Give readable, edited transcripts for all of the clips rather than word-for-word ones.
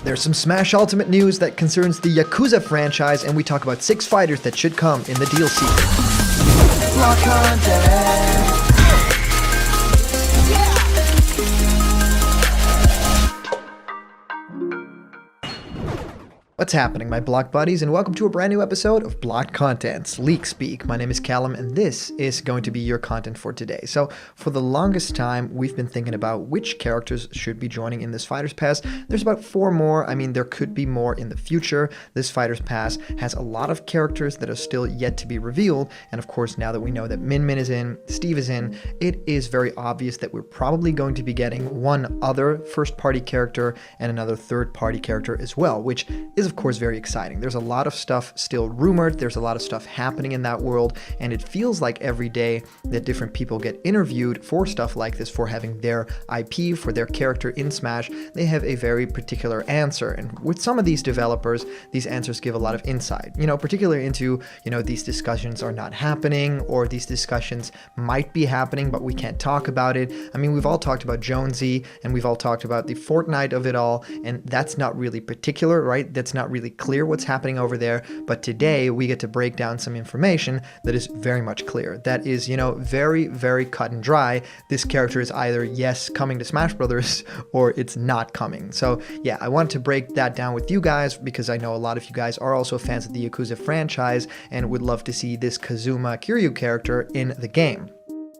There's some Smash Ultimate news that concerns the Yakuza franchise, and we talk about 6 fighters that should come in the DLC. Block content. What's happening, my Block buddies, and welcome to a brand new episode of Blocked Content's Leak Speak. My name is Callum, and this is going to be your content for today. So, for the longest time, we've been thinking about which characters should be joining in this Fighters Pass. There's about 4 more. I mean, there could be more in the future. This Fighters Pass has a lot of characters that are still yet to be revealed, and of course, now that we know that Min Min is in, Steve is in, it is very obvious that we're probably going to be getting one other first-party character and another third-party character as well, which is of course very exciting. There's a lot of stuff still rumored, there's a lot of stuff happening in that world, and it feels like every day that different people get interviewed for stuff like this, for having their IP, for their character in Smash, they have a very particular answer. And with some of these developers, these answers give a lot of insight, particularly into, these discussions are not happening, or these discussions might be happening, but we can't talk about it. I mean, we've all talked about Jonesy, and we've all talked about the Fortnite of it all, and that's not really particular, right? That's not really clear what's happening over there, but today we get to break down some information that is very much clear. That is, very, very cut and dry. This character is either, yes, coming to Smash Brothers, or it's not coming. So yeah, I wanted to break that down with you guys, because I know a lot of you guys are also fans of the Yakuza franchise, and would love to see this Kazuma Kiryu character in the game.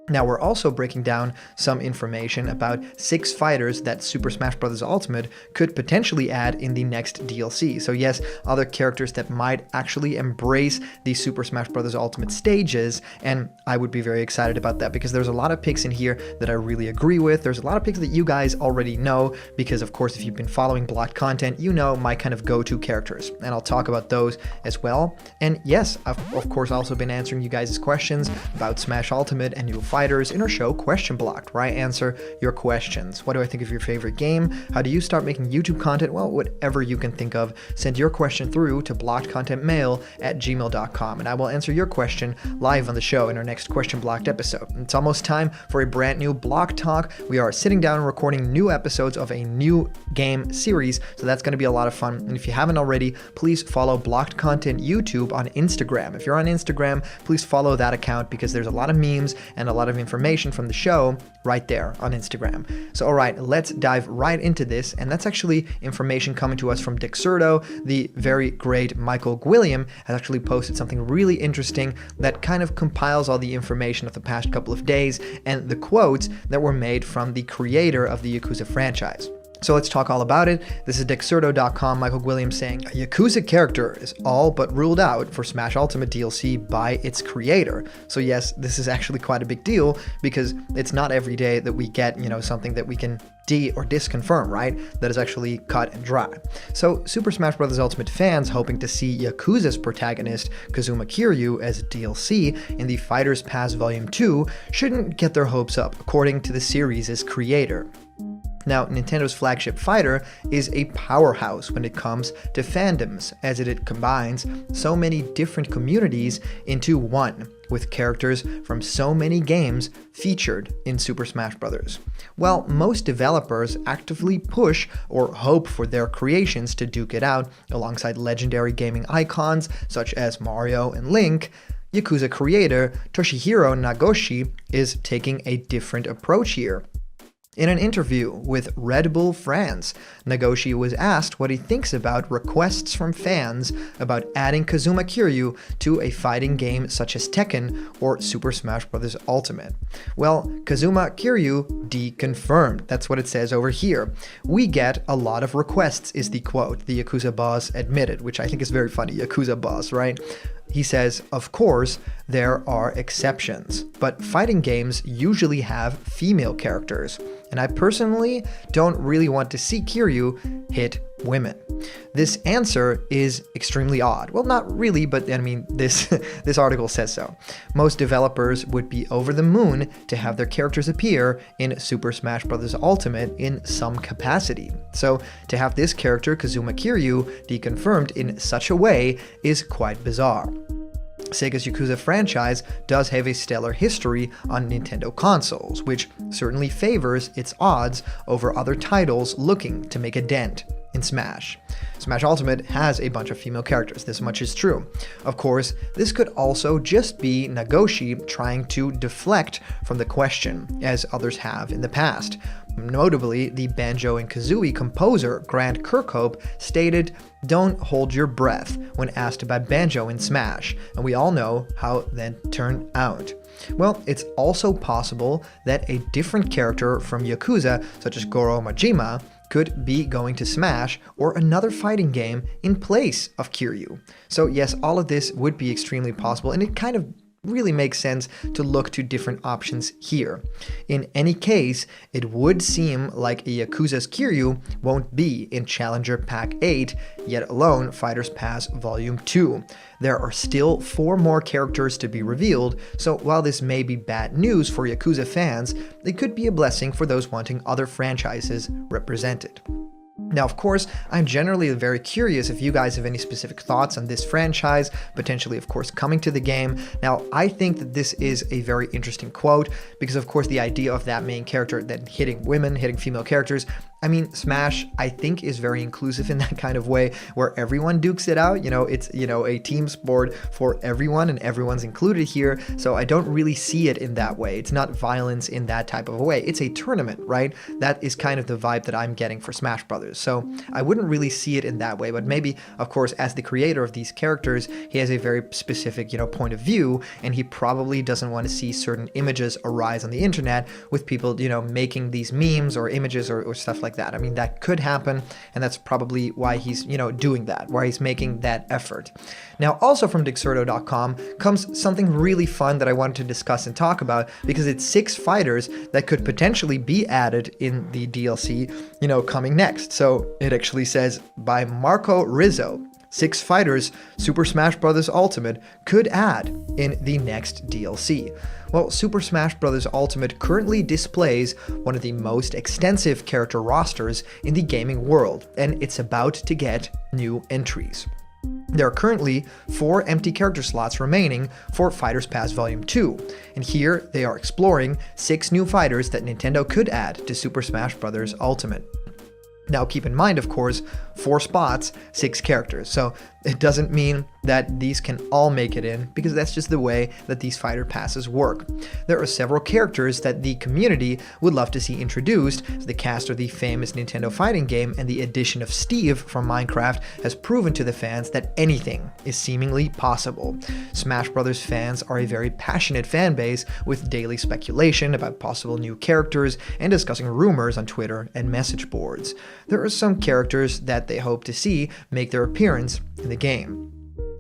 Now, we're also breaking down some information about 6 fighters that Super Smash Bros. Ultimate could potentially add in the next DLC. So yes, other characters that might actually embrace the Super Smash Bros. Ultimate stages, and I would be very excited about that, because there's a lot of picks in here that I really agree with. There's a lot of picks that you guys already know, because of course, if you've been following Blocked Content, you know my kind of go-to characters, and I'll talk about those as well. And yes, I've of course also been answering you guys' questions about Smash Ultimate and new fighters in our show Question Blocked, where I answer your questions. What do I think of your favorite game? How do you start making YouTube content? Well, whatever you can think of, send your question through to blockedcontentmail@gmail.com, and I will answer your question live on the show in our next Question Blocked episode. It's almost time for a brand new Block Talk. We are sitting down and recording new episodes of a new game series, so that's going to be a lot of fun. And if you haven't already, please follow Blocked Content YouTube on Instagram. If you're on Instagram, please follow that account, because there's a lot of memes and a lot of information from the show right there on Instagram. So all right, let's dive right into this, and that's actually information coming to us from Dexerto. The very great Michael Gwilliam has actually posted something really interesting that kind of compiles all the information of the past couple of days and the quotes that were made from the creator of the Yakuza franchise. So let's talk all about it. This is Dexerto.com, Michael Williams saying, a Yakuza character is all but ruled out for Smash Ultimate DLC by its creator. So yes, this is actually quite a big deal, because it's not every day that we get, something that we can or disconfirm, right? That is actually cut and dry. So Super Smash Bros. Ultimate fans hoping to see Yakuza's protagonist, Kazuma Kiryu, as a DLC in the Fighters Pass Volume 2 shouldn't get their hopes up, according to the series' creator. Now, Nintendo's flagship fighter is a powerhouse when it comes to fandoms, as it combines so many different communities into one, with characters from so many games featured in Super Smash Bros. Well, most developers actively push or hope for their creations to duke it out alongside legendary gaming icons such as Mario and Link. Yakuza creator Toshihiro Nagoshi is taking a different approach here. In an interview with Red Bull France, Nagoshi was asked what he thinks about requests from fans about adding Kazuma Kiryu to a fighting game such as Tekken or Super Smash Bros. Ultimate. Well, Kazuma Kiryu deconfirmed. That's what it says over here. We get a lot of requests, is the quote the Yakuza boss admitted, which I think is very funny. Yakuza boss, right? He says, of course, there are exceptions, but fighting games usually have female characters, and I personally don't really want to see Kiryu hit women. This answer is extremely odd. Well, not really, but I mean, this article says so. Most developers would be over the moon to have their characters appear in Super Smash Bros. Ultimate in some capacity. So to have this character, Kazuma Kiryu, deconfirmed in such a way is quite bizarre. Sega's Yakuza franchise does have a stellar history on Nintendo consoles, which certainly favors its odds over other titles looking to make a dent in Smash. Smash Ultimate has a bunch of female characters, this much is true. Of course, this could also just be Nagoshi trying to deflect from the question, as others have in the past. Notably, the Banjo and Kazooie composer Grant Kirkhope stated, "Don't hold your breath," when asked about Banjo in Smash, and we all know how that turned out. Well, it's also possible that a different character from Yakuza, such as Goro Majima, could be going to Smash or another fighting game in place of Kiryu. So yes, all of this would be extremely possible, and it kind of really makes sense to look to different options here. In any case, it would seem like a Yakuza's Kiryu won't be in Challenger Pack 8, yet alone Fighters Pass Volume 2. There are still 4 more characters to be revealed, so while this may be bad news for Yakuza fans, it could be a blessing for those wanting other franchises represented. Now, of course, I'm generally very curious if you guys have any specific thoughts on this franchise, potentially, of course, coming to the game. Now, I think that this is a very interesting quote because, of course, the idea of that main character then hitting women, hitting female characters, I mean, Smash, I think, is very inclusive in that kind of way where everyone dukes it out. It's, a team sport for everyone and everyone's included here. So I don't really see it in that way. It's not violence in that type of a way. It's a tournament, right? That is kind of the vibe that I'm getting for Smash Brothers. So I wouldn't really see it in that way. But maybe, of course, as the creator of these characters, he has a very specific, point of view, and he probably doesn't want to see certain images arise on the internet with people, making these memes or images or stuff like that. I mean, that could happen, and that's probably why he's, doing that, why he's making that effort. Now, also from Dixerto.com comes something really fun that I wanted to discuss and talk about because it's 6 fighters that could potentially be added in the DLC, coming next. So it actually says by Marco Rizzo, 6 fighters Super Smash Bros. Ultimate could add in the next DLC. Well, Super Smash Bros. Ultimate currently displays one of the most extensive character rosters in the gaming world, and it's about to get new entries. There are currently 4 empty character slots remaining for Fighters Pass Volume 2, and here they are exploring 6 new fighters that Nintendo could add to Super Smash Bros. Ultimate. Now keep in mind, of course, 4 spots, 6 characters, so it doesn't mean that these can all make it in, because that's just the way that these fighter passes work. There are several characters that the community would love to see introduced, as the cast of the famous Nintendo fighting game and the addition of Steve from Minecraft has proven to the fans that anything is seemingly possible. Smash Bros. Fans are a very passionate fan base with daily speculation about possible new characters and discussing rumors on Twitter and message boards. There are some characters that they hope to see make their appearance in the game.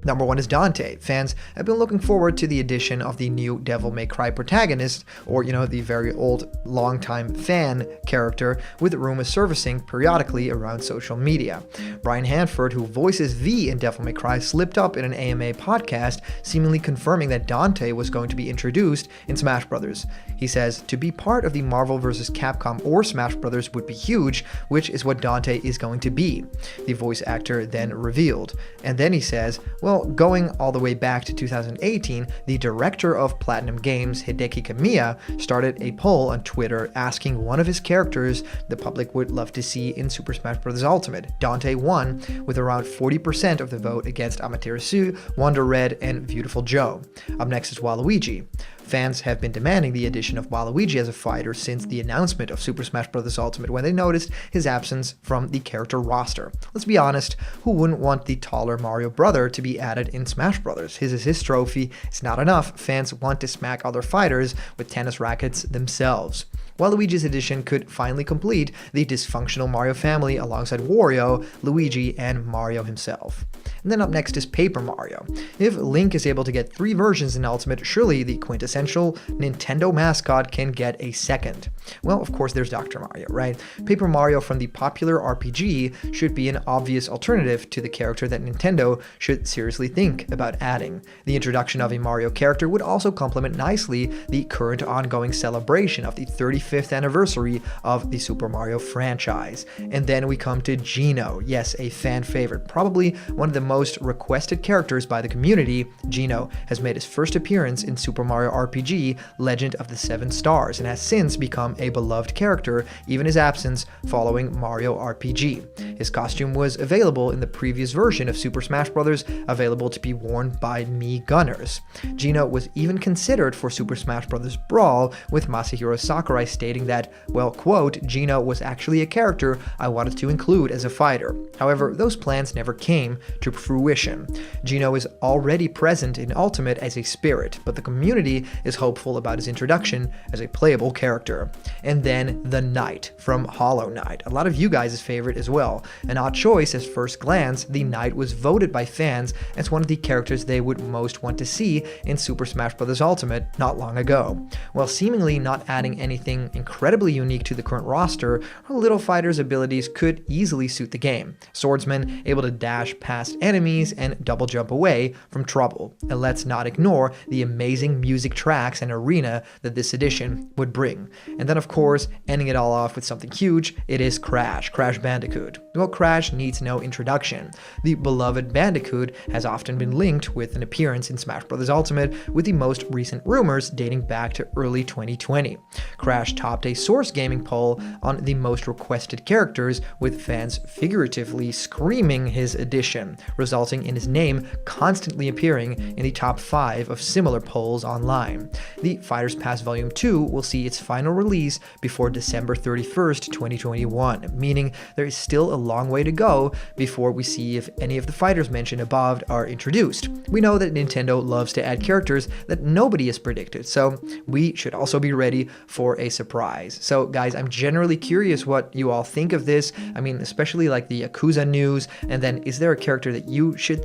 Number 1 is Dante. Fans have been looking forward to the addition of the new Devil May Cry protagonist, or the very old, longtime fan character, with rumors surfacing periodically around social media. Brian Hanford, who voices V in Devil May Cry, slipped up in an AMA podcast, seemingly confirming that Dante was going to be introduced in Smash Bros. He says, to be part of the Marvel vs. Capcom or Smash Bros. Would be huge, which is what Dante is going to be, the voice actor then revealed. And then he says, well, going all the way back to 2018, the director of Platinum Games, Hideki Kamiya, started a poll on Twitter asking one of his characters the public would love to see in Super Smash Bros. Ultimate. Dante won with around 40% of the vote against Amaterasu, Wonder Red, and Beautiful Joe. Up next is Waluigi. Fans have been demanding the addition of Waluigi as a fighter since the announcement of Super Smash Bros. Ultimate when they noticed his absence from the character roster. Let's be honest, who wouldn't want the taller Mario brother to be added in Smash Bros? His is his trophy. It's not enough. Fans want to smack other fighters with tennis rackets themselves. Waluigi's addition could finally complete the dysfunctional Mario family alongside Wario, Luigi, and Mario himself. And then up next is Paper Mario. If Link is able to get 3 versions in Ultimate, surely the quintessential Nintendo mascot can get a second. Well, of course, there's Dr. Mario, right? Paper Mario from the popular RPG should be an obvious alternative to the character that Nintendo should seriously think about adding. The introduction of a Mario character would also complement nicely the current ongoing celebration of the 35th anniversary of the Super Mario franchise. And then we come to Gino. Yes, a fan favorite, probably one of the most requested characters by the community, Gino has made his first appearance in Super Mario RPG Legend of the Seven Stars and has since become a beloved character, even his absence following Mario RPG. His costume was available in the previous version of Super Smash Bros., available to be worn by Mii Gunners. Gino was even considered for Super Smash Bros. Brawl, with Masahiro Sakurai stating that, well, quote, Gino was actually a character I wanted to include as a fighter. However, those plans never came to fruition. Gino is already present in Ultimate as a spirit, but the community is hopeful about his introduction as a playable character. And then the Knight from Hollow Knight, a lot of you guys' favorite as well. An odd choice at first glance, the Knight was voted by fans as one of the characters they would most want to see in Super Smash Bros. Ultimate not long ago. While seemingly not adding anything incredibly unique to the current roster, our little fighter's abilities could easily suit the game. Swordsman, able to dash past enemies and double jump away from trouble. And let's not ignore the amazing music tracks and arena that this edition would bring. And then of course, ending it all off with something huge, it is Crash Bandicoot. Well, Crash needs no introduction. The beloved Bandicoot has often been linked with an appearance in Smash Bros. Ultimate, with the most recent rumors dating back to early 2020. Crash topped a Source Gaming poll on the most requested characters, with fans figuratively screaming his addition, resulting in his name constantly appearing in the top 5 of similar polls online. The Fighters Pass Volume 2 will see its final release before December 31st, 2021, meaning there is still a long way to go before we see if any of the fighters mentioned above are introduced. We know that Nintendo loves to add characters that nobody has predicted, so we should also be ready for a surprise. So guys, I'm generally curious what you all think of this. I mean, especially like the Yakuza news, and then is there a character that you should,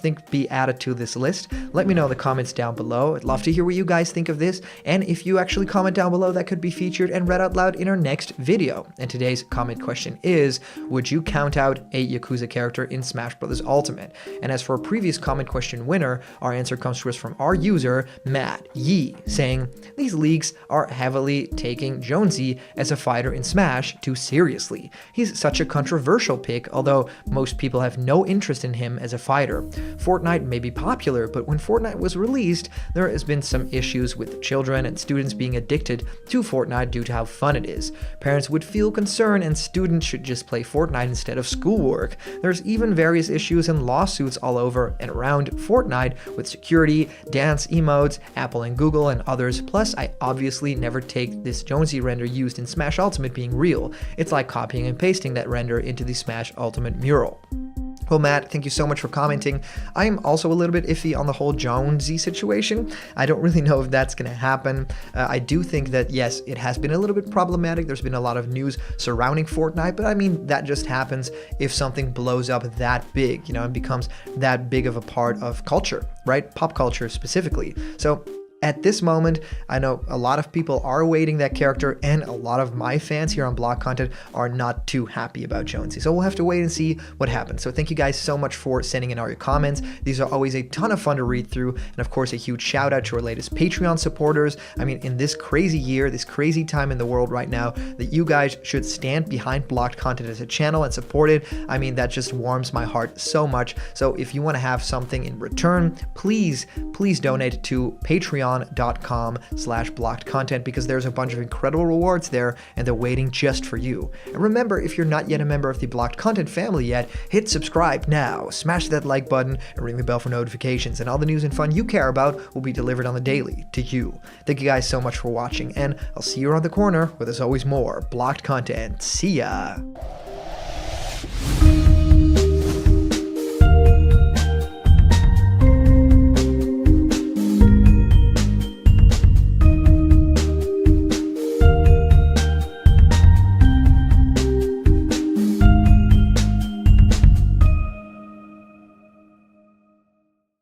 think be added to this list? Let me know in the comments down below. I'd love to hear what you guys think of this, and if you actually comment down below, that could be featured and read out loud in our next video. And today's comment question is, would you count out a Yakuza character in Smash Bros. Ultimate? And as for a previous comment question winner, our answer comes to us from our user, Matt Yee, saying, these leaks are heavily taking Jonesy as a fighter in Smash too seriously. He's such a controversial pick, although most people have no interest in him as a fighter. Fortnite may be popular, but when Fortnite was released, there has been some issues with children and students being addicted to Fortnite due to how fun it is. Parents would feel concerned, and students should just play Fortnite instead of schoolwork. There's even various issues and lawsuits all over and around Fortnite with security, dance emotes, Apple and Google, and others. Plus, I obviously never take this Jonesy render used in Smash Ultimate being real. It's like copying and pasting that render into the Smash Ultimate mural. Well, Matt, thank you so much for commenting. I'm also a little bit iffy on the whole Jonesy situation. I don't really know if that's going to happen. I do think that, yes, it has been a little bit problematic. There's been a lot of news surrounding Fortnite, but I mean, that just happens if something blows up that big, and becomes that big of a part of culture, right? Pop culture specifically. So at this moment, I know a lot of people are awaiting that character, and a lot of my fans here on Block Content are not too happy about Jonesy. So we'll have to wait and see what happens. So thank you guys so much for sending in all your comments. These are always a ton of fun to read through. And of course, a huge shout out to our latest Patreon supporters. I mean, in this crazy year, this crazy time in the world right now, that you guys should stand behind Blocked Content as a channel and support it. I mean, that just warms my heart so much. So if you want to have something in return, please donate to patreon.com/blockedcontent, because there's a bunch of incredible rewards there and they're waiting just for you. And remember, if you're not yet a member of the Blocked Content family yet, hit subscribe now, smash that like button, and ring the bell for notifications, and all the news and fun you care about will be delivered on the daily to you. Thank you guys so much for watching, and I'll see you around the corner where there's always more Blocked Content. See ya!